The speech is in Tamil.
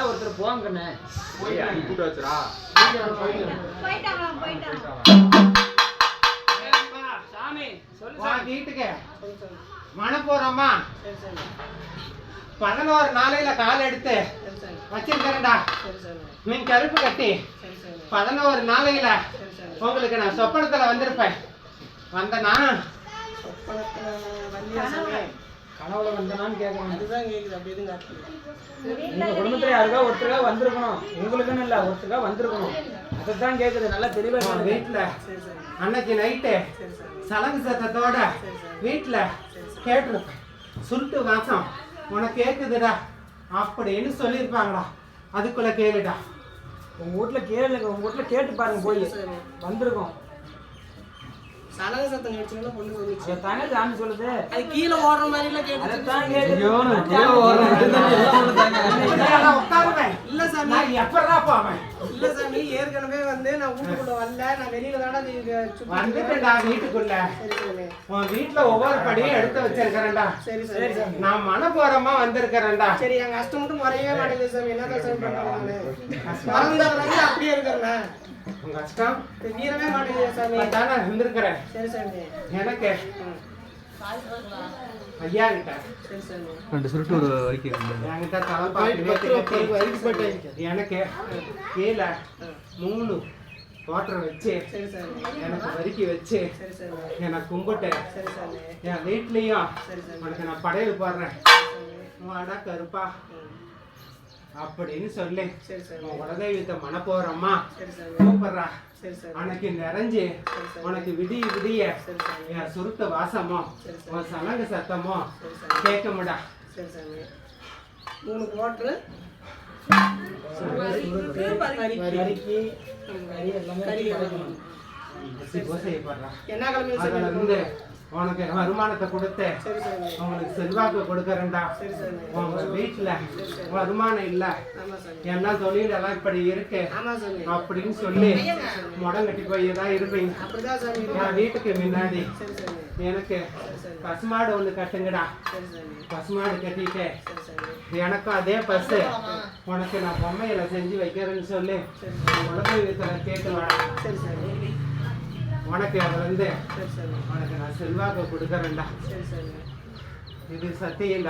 ஒருத்தர் போங்கண்ணே கூட்டு வச்சுரா சாமி வீட்டுக்கு மன போறோமா 11 நாளையில கால் எடுத்து வச்சிருக்கிறேன்டா. நீங்க கருப்பு கட்டி 11 நாளையில உங்களுக்கு நான் சொப்பனத்துல வந்திருப்பேன். வந்தனா கனவுல வந்தனான்னு கேட்கணும். அதுதான் கேக்குது. அப்படி எதுவும் காட்டுது. உங்க குடும்பத்துல யாருக்கா ஒருத்தருக்கா வந்திருக்கணும். உங்களுக்குன்னு இல்ல, ஒருத்தருக்கா வந்திருக்கணும். அதுதான் கேக்குது. நல்லா தெளிவா வீட்டுல அன்னைக்கு நைட்டு சலங்கு சத்தத்தோட வீட்டுல கேட்டிருப்பேன். சுருட்டு வாசம் உனக்கு கேக்குதுடா அப்படின்னு சொல்லியிருப்பாங்கடா. அதுக்குள்ள கேளுடா. உங்க வீட்டுல கேளுங்க. உங்க வீட்டுல கேட்டு பாருங்க. போய் வந்திருக்கோம். சலங்க சத்தம் கேட்டுச்சுன்னா பொண்ணு வந்துச்சு. தானே சாமி சொல்லுது. அது கீழே ஓடுற மாதிரி எல்லாம் கேட்டு இல்ல சாமி. எப்படா போவேன்? இல்ல சாமி, ஏற்கனவே வந்து நான் வீட்டுக்குள்ள வரல. நான் வெளியில தானே வந்துட்டேன்டா வீட்டுக்குள்ள. உன் வீட்டுல ஒவ்வொரு படியும் எடுத்து வச்சிருக்கிறேன்டா. சரி சரி சாமி. நான் மனப்போறமா வந்திருக்கிறேன்டா. சரி, என் கஷ்டம் மட்டும் குறையவே மாட்டேங்குது சாமி. என்ன கஷ்டம் பண்றாங்க? அப்படியே இருக்கிறேன். உங்க கஷ்டம் வீரவே மாட்டேங்குது சாமி. தானே இருந்திருக்கிறேன். சரி சாமி. எனக்கு ஐயா கிட்ட சரி சாமி. 2 சுருட்டு ஒரு வரைக்கும் என்கிட்ட எனக்கு கீழே 3 தோற்றம் வச்சு சரி சாமி. எனக்கு வரிக்கி வச்சு சரி சாமி. எனக்கு கும்பிட்டு சரி சாமி. என் வீட்லயும் சரி சாமி. உனக்கு நான் படையல் போடுறேன் வாடா கருப்பா அப்படின்னு சொல்லி சரி சாமி. உன் குலதெய்வத்தை மனப்போறம்மா சரி சாமி. கூப்பிடுறா. சரி சாமி. உனக்கு நிறைஞ்சு உனக்கு விடிய விடிய சரி சாமி. என் சுருட்ட வாசமோ உன் சலங்கு சத்தமோ சரி சாமி. கேட்க முடியா. சரி சாமி. 3 குவார்டர் என்ன கிழமை அதுல இருந்து உனக்கு வருமானத்தை கொடுத்து சரி சாமி. உங்களுக்கு செல்வாக்கு கொடுக்கறேன்டா. சரி சாமி. உங்க வீட்டுல வருமானம் இல்ல, ஆமா சாமி. எல்லாம் தொழில் எல்லாம் இப்படி இருக்கு ஆமா சாமி. அப்படின்னு சொல்லி முடங்கட்டி போய் தான் இருப்பீங்க. அப்படிதான் சாமி. என் வீட்டுக்கு முன்னாடி சரி சாமி. எனக்கு பசுமாடு ஒண்ணு கட்டுங்கடா. சரி சாமி. பசுமாடு கட்டிட்டு சரி சாமி. எனக்கும் அதே பஸ் உனக்கு நான் பொம்மையில செஞ்சு வைக்கிறேன்னு சொல்லி குலதெய்வத்துல கேட்டு வாடா. சரி சாமி. உனக்கு அதுல இருந்து சரி சாமி. உனக்கு நான் செல்வாக்கு கொடுக்கறேன்டா. சரி சாமி. இது சத்தியம்.